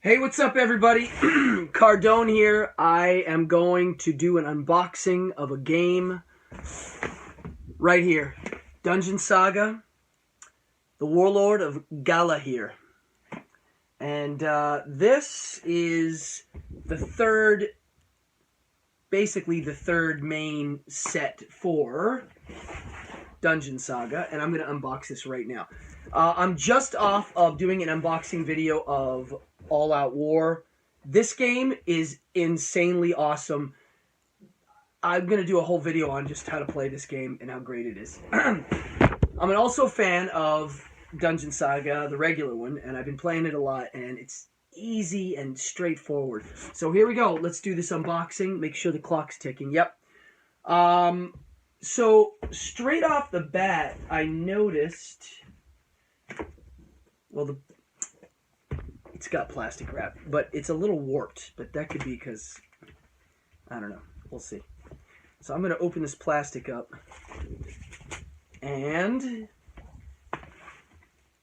Hey, what's up, everybody? Cardone here. I am going to do an unboxing of a game right here. Dungeon Saga, the Warlord of Galahir. And this is the third, basically the third main set for Dungeon Saga. And I'm going to unbox this right now. I'm just off of doing an unboxing video of All Out War. This game is insanely awesome. I'm going to do a whole video on just how to play this game and how great it is. I'm also a fan of Dungeon Saga, the regular one, and I've been playing it a lot, and it's easy and straightforward. So here we go. Let's do this unboxing. Make sure the clock's ticking. Yep. So straight off the bat, I noticed... Well, it's got plastic wrap, but it's a little warped. But that could be because, I don't know. We'll see. So I'm going to open this plastic up. And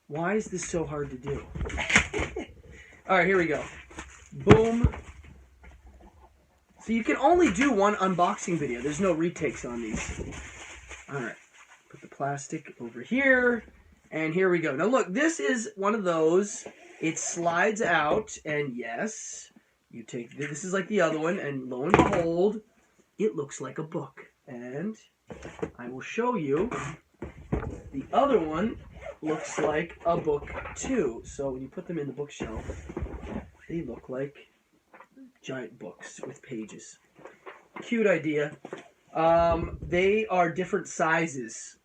why is this so hard to do? All right, here we go. Boom. So you can only do one unboxing video. There's no retakes on these. All right. Put the plastic over here. And here we go. Now look, this is one of those. It slides out, and yes, you take this is like the other one, and lo and behold, it looks like a book. And I will show you. The other one looks like a book too. So when you put them in the bookshelf, they look like giant books with pages. Cute idea. They are different sizes.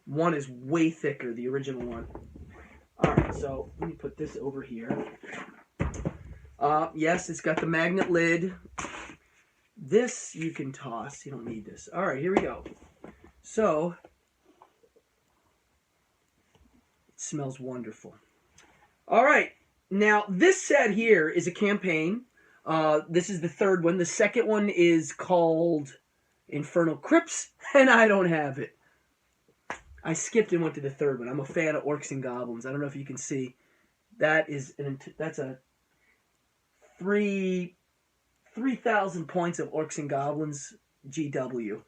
One is way thicker, the original one. Alright, so let me put this over here. Yes, it's got the magnet lid. This you can toss. You don't need this. Alright, here we go. So, it smells wonderful. Alright, now this set here is a campaign. This is the third one. The second one is called Infernal Crypts, and I don't have it. I skipped and went to the third one. I'm a fan of Orcs and Goblins. I don't know if you can see. That's a 3,000 points of Orcs and Goblins GW.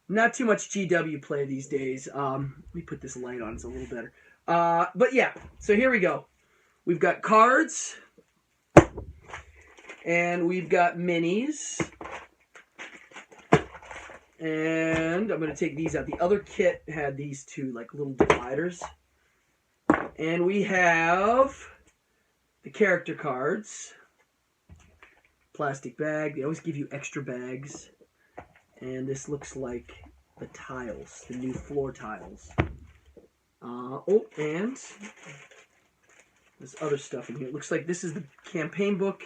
Not too much GW play these days. Let me put this light on. It's a little better. But yeah, so here we go. We've got cards. And we've got minis. And I'm going to take these out. The other kit had these two, like, little dividers. And we have the character cards. Plastic bag. They always give you extra bags. And this looks like the tiles, the new floor tiles. Oh, and there's other stuff in here. It looks like this is the campaign book.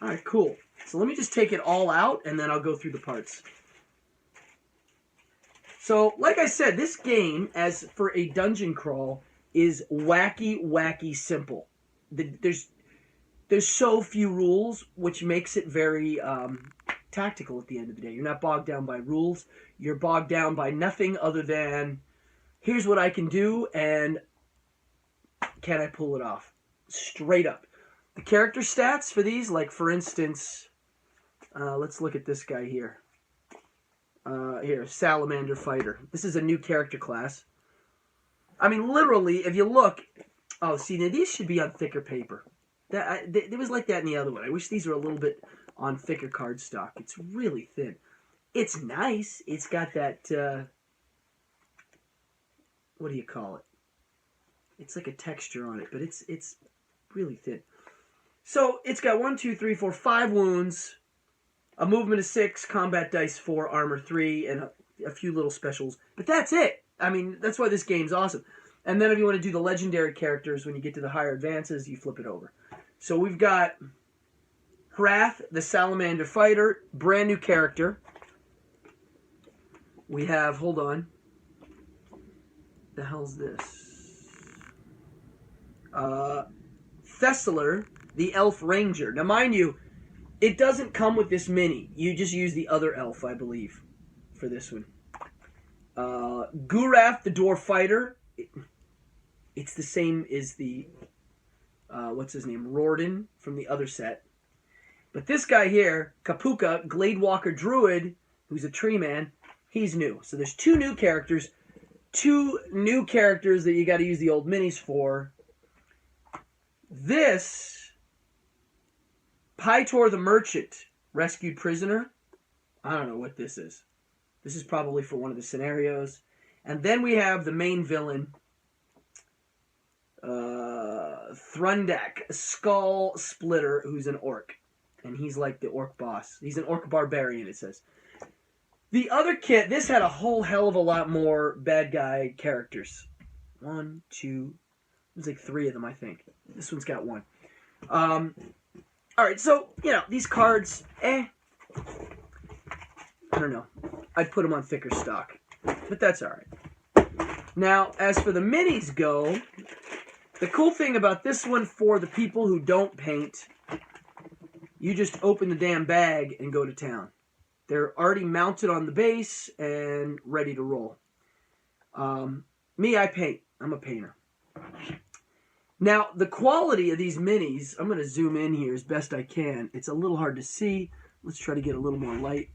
All right, cool. So let me just take it all out, and then I'll go through the parts. So, like I said, this game, as for a dungeon crawl, is wacky, wacky simple. There's so few rules, which makes it very tactical at the end of the day. You're not bogged down by rules. You're bogged down by nothing other than, here's what I can do, and can I pull it off? Straight up. The character stats for these, like, for instance... let's look at this guy here. Here, Salamander Fighter. This is a new character class. I mean, literally, if you look... Oh, see, now these should be on thicker paper. It was like that in the other one. I wish these were a little bit on thicker cardstock. It's really thin. It's nice. It's got that... what do you call it? It's like a texture on it, but it's really thin. So, it's got 1, 2, 3, 4, 5 wounds... A movement of 6, combat dice 4, armor 3, and a few little specials. But that's it. I mean, that's why this game's awesome. And then if you want to do the legendary characters, when you get to the higher advances, you flip it over. So we've got Hrath, the Salamander Fighter, brand new character. We have, hold on. The hell's this? Thessaler, the Elf Ranger. Now, mind you, it doesn't come with this mini. You just use the other elf, I believe, for this one. Gurath, the Dwarf Fighter. It's the same as the what's his name? Rorden from the other set. But this guy here, Kapuka, Gladewalker Druid, who's a tree man, he's new. So there's two new characters that you got to use the old minis for. This, Pytor the Merchant, rescued prisoner. I don't know what this is. This is probably for one of the scenarios. And then we have the main villain, Thrundak, Skull Splitter, who's an orc. And he's like the orc boss. He's an orc barbarian, it says. The other kit, this had a whole hell of a lot more bad guy characters. 1, 2, there's like 3 of them, I think. This one's got 1. Alright, so, these cards, I don't know. I'd put them on thicker stock. But that's alright. Now, as for the minis go, the cool thing about this one for the people who don't paint, you just open the damn bag and go to town. They're already mounted on the base and ready to roll. Me, I paint. I'm a painter. Now, the quality of these minis, I'm going to zoom in here as best I can. It's a little hard to see. Let's try to get a little more light.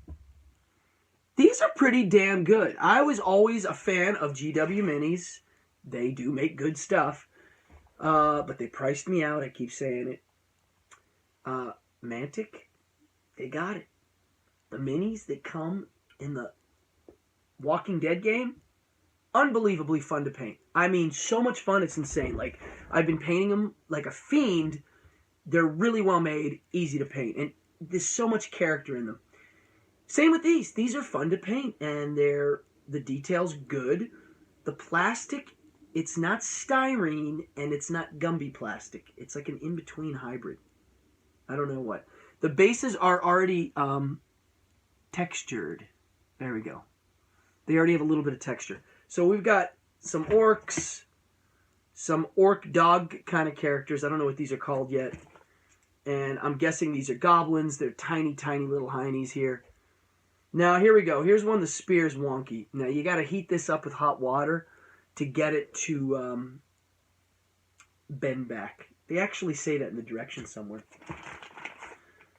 These are pretty damn good. I was always a fan of GW minis. They do make good stuff. But they priced me out. I keep saying it. Mantic, they got it. The minis that come in the Walking Dead game, unbelievably fun to paint. I mean, so much fun, it's insane. Like, I've been painting them like a fiend. They're really well made, easy to paint, and there's so much character in them. Same with these. These are fun to paint, and the detail's good. The plastic, it's not styrene, and it's not Gumby plastic. It's like an in-between hybrid. I don't know what. The bases are already textured. There we go. They already have a little bit of texture. So we've got some orcs, some orc dog kind of characters. I don't know what these are called yet. And I'm guessing these are goblins. They're tiny, tiny little heinies here. Now, here we go. Here's one the spear's wonky. Now, you got to heat this up with hot water to get it to bend back. They actually say that in the directions somewhere.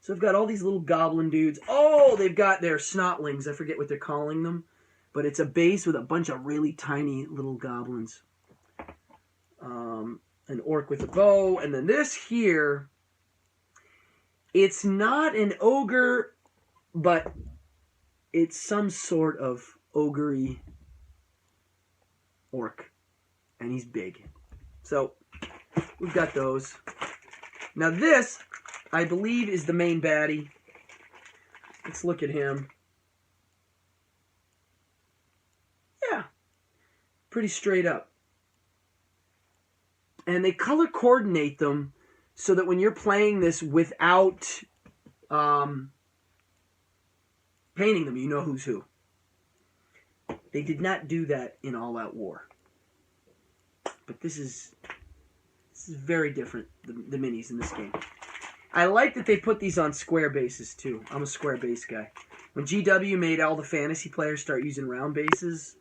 So I've got all these little goblin dudes. Oh, they've got their snotlings. I forget what they're calling them. But it's a base with a bunch of really tiny little goblins. An orc with a bow. And then this here, it's not an ogre, but it's some sort of ogre-y orc. And he's big. So we've got those. Now this, I believe, is the main baddie. Let's look at him. Yeah. Pretty straight up. And they color coordinate them so that when you're playing this without painting them, you know who's who. They did not do that in All Out War. But this is very different, the minis in this game. I like that they put these on square bases, too. I'm a square base guy. When GW made all the fantasy players start using round bases,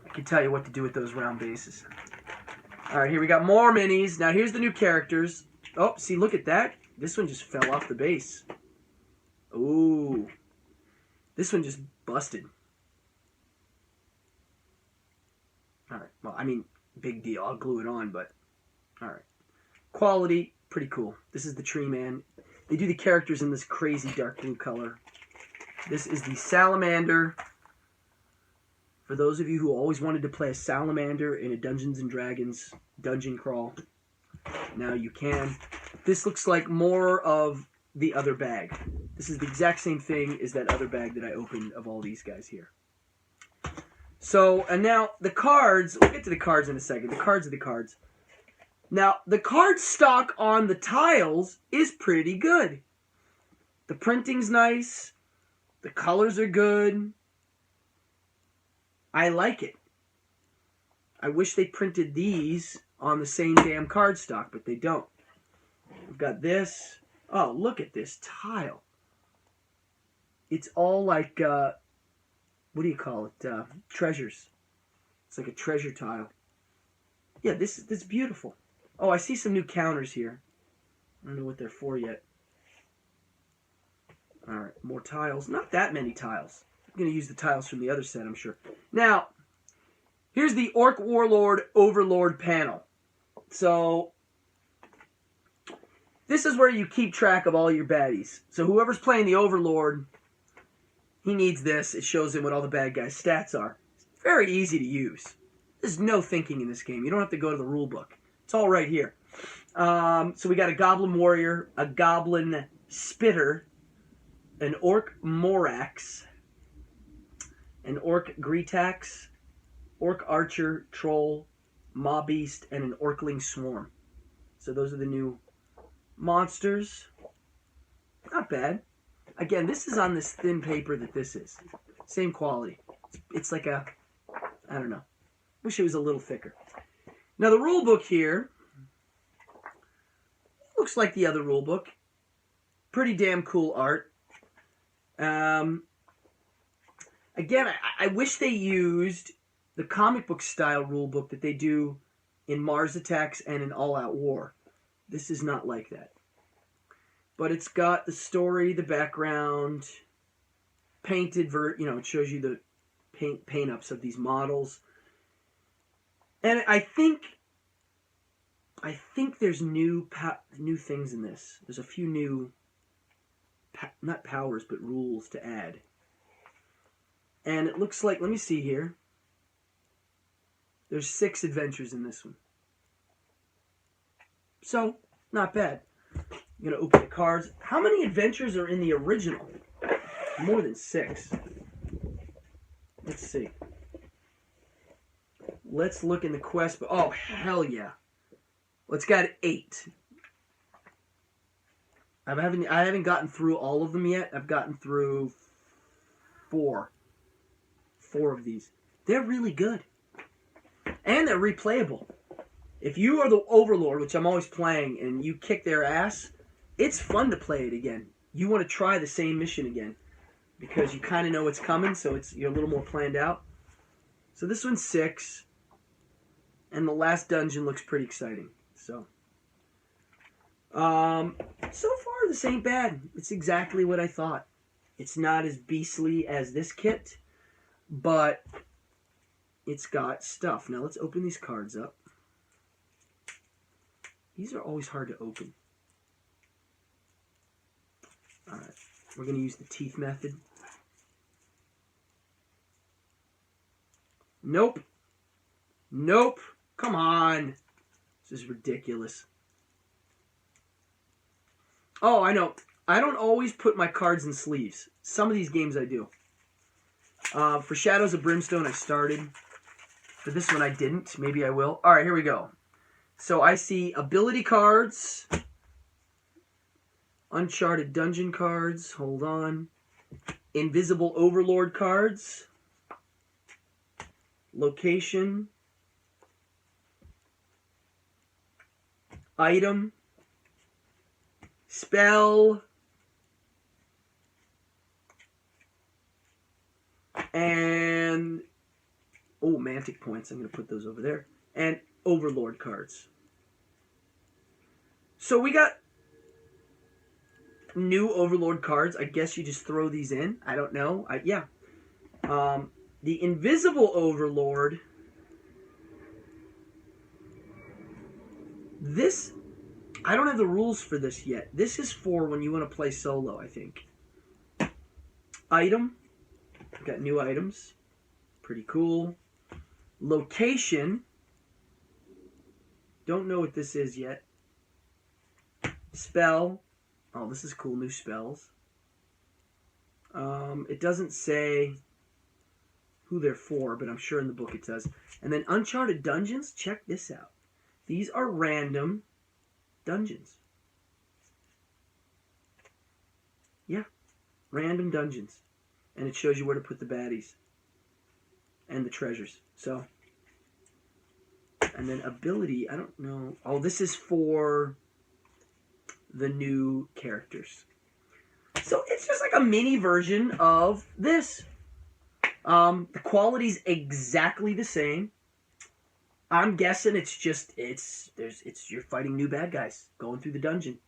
I can tell you what to do with those round bases. Alright, here we got more minis. Now, here's the new characters. Oh, see, look at that. This one just fell off the base. Ooh. This one just busted. Alright, well, I mean, big deal. I'll glue it on, but... Alright. Quality, pretty cool. This is the Tree Man. They do the characters in this crazy dark blue color. This is the Salamander. For those of you who always wanted to play a Salamander in a Dungeons & Dragons dungeon crawl, now you can. This looks like more of the other bag. This is the exact same thing as that other bag that I opened of all these guys here. So, and now the cards, we'll get to the cards in a second. The cards are the cards. Now, the card stock on the tiles is pretty good. The printing's nice. The colors are good. I like it. I wish they printed these on the same damn card stock, but they don't. We've got this. Oh, look at this tile. It's all like, what do you call it? Treasures. It's like a treasure tile. Yeah, this is beautiful. Oh, I see some new counters here. I don't know what they're for yet. Alright, more tiles. Not that many tiles. I'm going to use the tiles from the other set, I'm sure. Now, here's the Orc Warlord Overlord panel. So, this is where you keep track of all your baddies. So whoever's playing the Overlord, he needs this. It shows him what all the bad guys' stats are. It's very easy to use. There's no thinking in this game. You don't have to go to the rule book. It's all right here. So we got a Goblin Warrior, a Goblin Spitter, an Orc Morax, an Orc Gretax, Orc Archer, Troll, Maw Beast, and an Orcling Swarm. So those are the new monsters. Not bad. Again, this is on this thin paper that this is. Same quality. It's like a, I don't know. Wish it was a little thicker. Now the rule book here looks like the other rule book. Pretty damn cool art. Again, I wish they used the comic book style rule book that they do in Mars Attacks and in All Out War. This is not like that. But it's got the story, the background, painted, it shows you the paint-ups of these models. And I think there's new things in this. There's a few new, not powers, but rules to add. And it looks like, let me see here. There's 6 adventures in this one. So, not bad. I'm going to open the cards. How many adventures are in the original? More than 6. Let's see. Let's look in the quest book. Oh, hell yeah. Let's got 8. I haven't gotten through all of them yet. I've gotten through 4. 4 of these. They're really good. And they're replayable. If you are the Overlord, which I'm always playing, and you kick their ass, it's fun to play it again. You want to try the same mission again. Because you kind of know what's coming, so you're a little more planned out. So this one's 6. And the last dungeon looks pretty exciting. So far this ain't bad. It's exactly what I thought. It's not as beastly as this kit, but it's got stuff. Now let's open these cards up. These are always hard to open. Alright, we're going to use the teeth method. Nope. Nope. Come on. This is ridiculous. Oh, I know. I don't always put my cards in sleeves. Some of these games I do. For Shadows of Brimstone, I started. For this one, I didn't. Maybe I will. Alright, here we go. So I see ability cards. Uncharted dungeon cards. Hold on. Invisible Overlord cards. Location. Item. Spell. And Mantic points. I'm going to put those over there. And Overlord cards. So we got new Overlord cards. I guess you just throw these in. I don't know. Yeah. The Invisible Overlord. This, I don't have the rules for this yet. This is for when you want to play solo, I think. Item. Got new items. Pretty cool. Location. Don't know what this is yet. Spell. Oh, this is cool. New spells. It doesn't say who they're for, but I'm sure in the book it does. And then Uncharted Dungeons. Check this out. These are random dungeons. Yeah. Random dungeons. And it shows you where to put the baddies. And the treasures. So. And then ability. I don't know. Oh, this is for the new characters. So it's just like a mini version of this. The quality's exactly the same. I'm guessing you're fighting new bad guys going through the dungeon.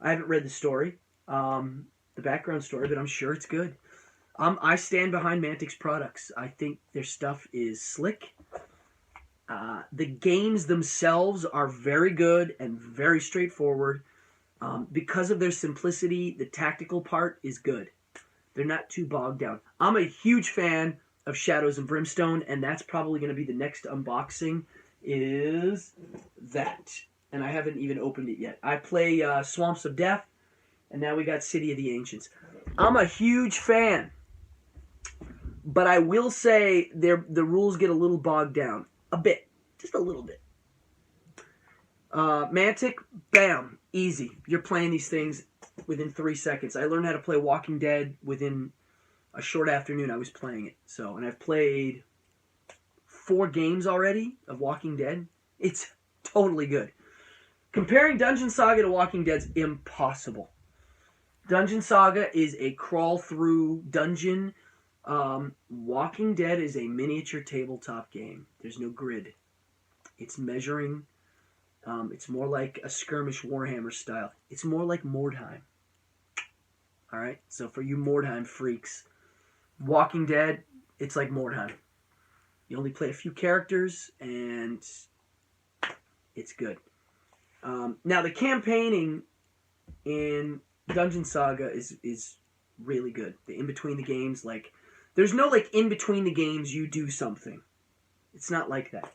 I haven't read the story, the background story, but I'm sure it's good. I stand behind Mantic's products. I think their stuff is slick. The games themselves are very good and very straightforward. Because of their simplicity, the tactical part is good. They're not too bogged down. I'm a huge fan of Shadows and Brimstone, and that's probably going to be the next unboxing, is that. And I haven't even opened it yet. I play Swamps of Death, and now we got City of the Ancients. I'm a huge fan, but I will say the rules get a little bogged down. A bit. Just a little bit. Mantic, bam, easy. You're playing these things within 3 seconds. I learned how to play Walking Dead within a short afternoon. I was playing it. And I've played 4 games already of Walking Dead. It's totally good. Comparing Dungeon Saga to Walking Dead's impossible. Dungeon Saga is a crawl-through dungeon. Walking Dead is a miniature tabletop game. There's no grid. It's measuring. It's more like a skirmish Warhammer style. It's more like Mordheim. Alright? So for you Mordheim freaks, Walking Dead, it's like Mordheim. You only play a few characters, and it's good. Now, the campaigning in Dungeon Saga is really good. The in-between the games, there's no, in-between the games you do something. It's not like that.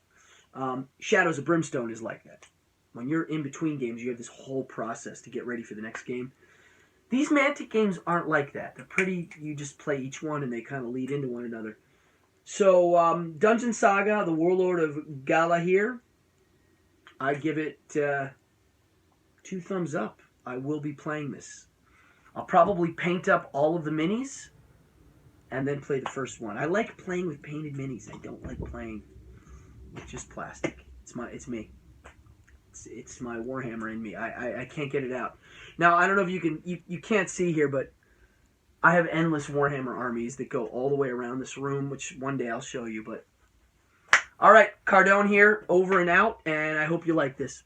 Shadows of Brimstone is like that. When you're in between games, you have this whole process to get ready for the next game. These Mantic games aren't like that. They're pretty, you just play each one and they kind of lead into one another. So, Dungeon Saga, the Warlord of Galahir, I give it 2 thumbs up. I will be playing this. I'll probably paint up all of the minis and then play the first one. I like playing with painted minis. I don't like playing with just plastic. It's me. It's my Warhammer in me. I can't get it out. Now, I don't know if you can't see here, but I have endless Warhammer armies that go all the way around this room, which one day I'll show you. But all right, Cardone here, over and out, and I hope you like this.